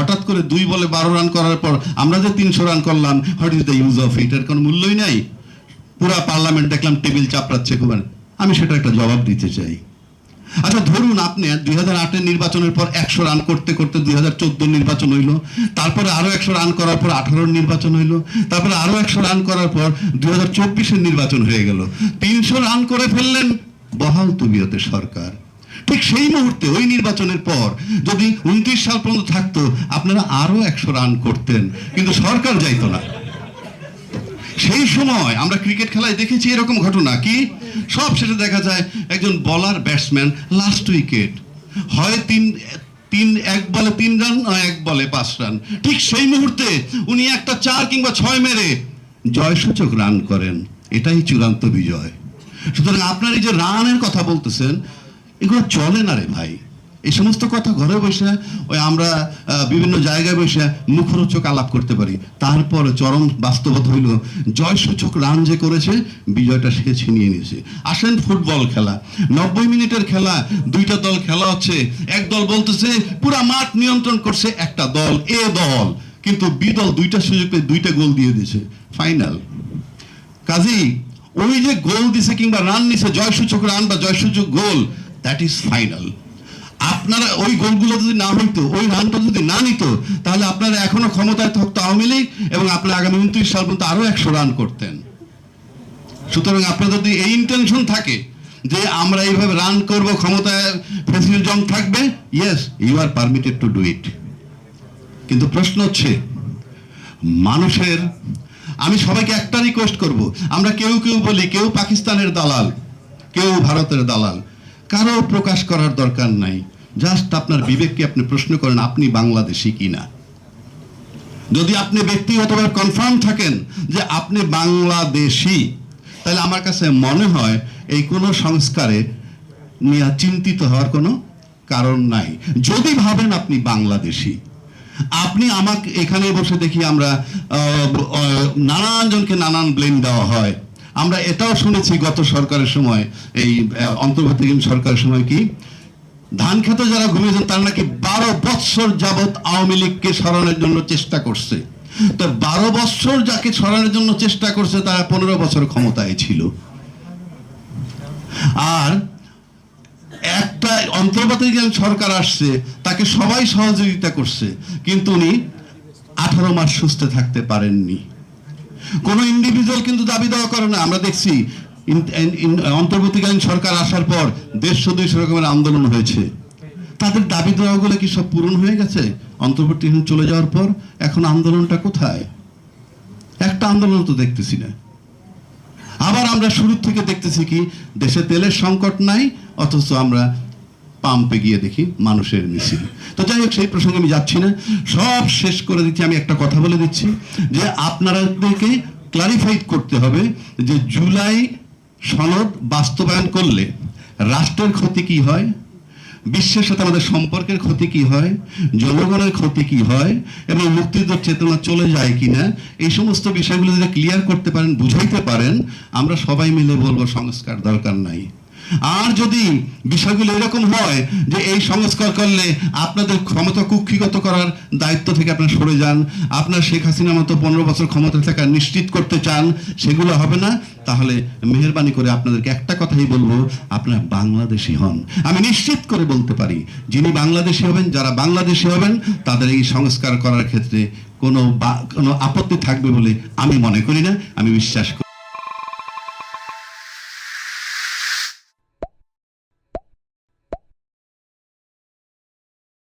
হঠাৎ করে 2 বলে 12 রান করার পর আমরা যে 300 রান করলাম, what is the use of it? এর কোনো মূল্যই নাই। পুরা পার্লামেন্ট দেখলাম টেবিল চাপড়াচ্ছে খুব। আমি সেটা একটা জবাব দিতে চাই। আচ্ছা ধরুন আপনি 2008-এর নির্বাচনের পর 100 রান করতে করতে 2014 নির্বাচন হইল, তারপরে আরো 100 রান করার পর 18 নির্বাচন হইল, তারপরে আরো 100 রান করার পর 2024-এর নির্বাচন হয়ে গেল। 300 রান করে ফেললেন বহাল তবিয়তে সরকার। ঠিক সেই মুহূর্তে ওই নির্বাচনের পর যদি 29 সাল পর্যন্ত থাকতো, আপনারা আরো 100 রান করতেন, কিন্তু সরকার যাইতো না। সেই সময় আমরা ক্রিকেট খেলায় দেখেছি এরকম ঘটনা কি, সব শেষে দেখা যায় একজন বলার ব্যাটসম্যান লাস্ট উইকেট হয় 1 বলে 3 রান, 1 বলে 5 রান। ঠিক সেই মুহূর্তে উনি একটা 4 কিংবা 6 মেরে জয়সূচক রান করেন। এটাই চূড়ান্ত বিজয়। সুতরাং আপনার এই যে রানের কথা বলতেছেন, এগুলো চলে না রে ভাই। এই সমস্ত কথা ঘরে বসে ওই আমরা বিভিন্ন জায়গায় বসে মুখরোচক আলাপ করতে পারি, তারপর চরম বাস্তবতা হইল জয়সূচক রান যে করেছে, বিজয়টা সে ছিনিয়ে নিয়েছে। আসেন ফুটবল খেলা, 90 মিনিটের খেলা, 2টা দল খেলা হচ্ছে, এক দল বলতেছে পুরা মাঠ নিয়ন্ত্রণ করছে একটা দল, এ দল, কিন্তু বি দল 2টা সুযোগ পেয়ে 2টা গোল দিয়ে দিয়েছে, ফাইনাল। কাজী ওই যে গোল দিছে কিংবা রান নিছে, জয়সূচক রান বা জয়সূচক গোল, দ্যাট ইজ ফাইনাল। আপনারা ওই গোলগুলো যদি না হইতো, ওই রানটা যদি না নিত, তাহলে আপনারা এখনো ক্ষমতায় থাকতো আওয়ামী লীগ, এবং আপনারা আগামী 29 সাল পর্যন্ত আরো 100 রান করতেন। সুতরাং আপনাদের যদি এই ইন্টেনশন থাকে যে আমরা এইভাবে রান করব, ক্ষমতায় ফ্যাসিজম থাকবে, yes you are permitted to do it. কিন্তু প্রশ্ন হচ্ছে মানুষের, আমি সবাইকে একটা রিকোয়েস্ট করব, আমরা কেউ কেউ বলি কেউ পাকিস্তানের দালাল, কেউ ভারতের দালাল, কারো প্রকাশ করার দরকার নাই। জাস্ট আপনার বিবেককে আপনি প্রশ্ন করেন, আপনি বাংলাদেশি কিনা। যদি আপনি ব্যক্তিগতভাবে কনফার্ম থাকেন যে আপনি বাংলাদেশি, তাহলে আমার কাছে মনে হয় এই কোনো সংস্কারে নিয়ে চিন্তিত হওয়ার কোনো কারণ নাই। যদি ভাবেন আপনি বাংলাদেশি, আপনি আমাকে এখানে বসে দেখি আমরা নানান জনকে নানান ব্লেম দেওয়া হয়। আমরা এটাও শুনেছি গত সরকারের সময়, এই অন্তর্বর্তীকালীন সরকারের সময়, কি ধান খেতে যারা ঘুমিয়েছেন তারা নাকি 12 বৎসর যাবৎ আওয়ামী লীগকে সরানোর জন্য চেষ্টা করছে। তো 12 বৎসর যাকে সরানোর জন্য চেষ্টা করছে তারা 15 বছর ক্ষমতায় ছিল। আর একটা অন্তর্বর্তীকালীন সরকার আসছে, তাকে সবাই সহযোগিতা করছে, কিন্তু উনি 18 মাস সুস্থ থাকতে পারেননি। কোন ইন্ডিভিজুয়াল কিন্তু দাবি দেওয়া করে না। আমরা দেখছি অন্তর্বর্তীকালীন সরকার আসার পর 150-200 রকমের আন্দোলন হয়েছে। তাদের দাবি দেওয়াগুলো কি সব পূরণ হয়ে গেছে অন্তর্বর্তীকালীন চলে যাওয়ার পর? এখন আন্দোলনটা কোথায়? একটা আন্দোলন তো দেখতেছি না। আবার আমরা শুরু থেকে দেখতেছি কি, দেশে তেলের সংকট নাই, অথচ আমরা পাম্পে গিয়ে দেখি মানুষের মিছিল। তো যাই হোক, সেই প্রসঙ্গে আমি যাচ্ছি না, সব শেষ করে দিচ্ছি। আমি একটা কথা বলে দিচ্ছি যে আপনাদেরকে ক্লারিফাইড করতে হবে যে জুলাই সনদ বাস্তবায়ন করলে রাষ্ট্রের ক্ষতি কি হয়, বিশ্বের সাথে আমাদের সম্পর্কের ক্ষতি কি হয়, জনগণের ক্ষতি কি হয়, এবং মুক্তিযুদ্ধের চেতনা চলে যায় কিনা, এই সমস্ত বিষয়গুলো যদি ক্লিয়ার করতে পারেন, বুঝাইতে পারেন, আমরা সবাই মিলে বলবো সংস্কার দরকার নাই। আর যদি বিষয়গুলো এরকম হয় যে এই সংস্কার করলে আপনাদের ক্ষমতা কুক্ষিগত করার দায়িত্ব থেকে আপনারা সরে যান, আপনার শেখ হাসিনার মতো 15 বছর ক্ষমতা থাকা নিশ্চিত করতে চান, সেগুলো হবে না, তাহলে মেহেরবানি করে আপনাদেরকে একটা কথাই বলবো, আপনারা বাংলাদেশি হন। আমি নিশ্চিত করে বলতে পারি, যিনি বাংলাদেশি হবেন, যারা বাংলাদেশি হবেন, তাদের এই সংস্কার করার ক্ষেত্রে কোনো আপত্তি থাকবে বলে আমি মনে করি না, আমি বিশ্বাস করি।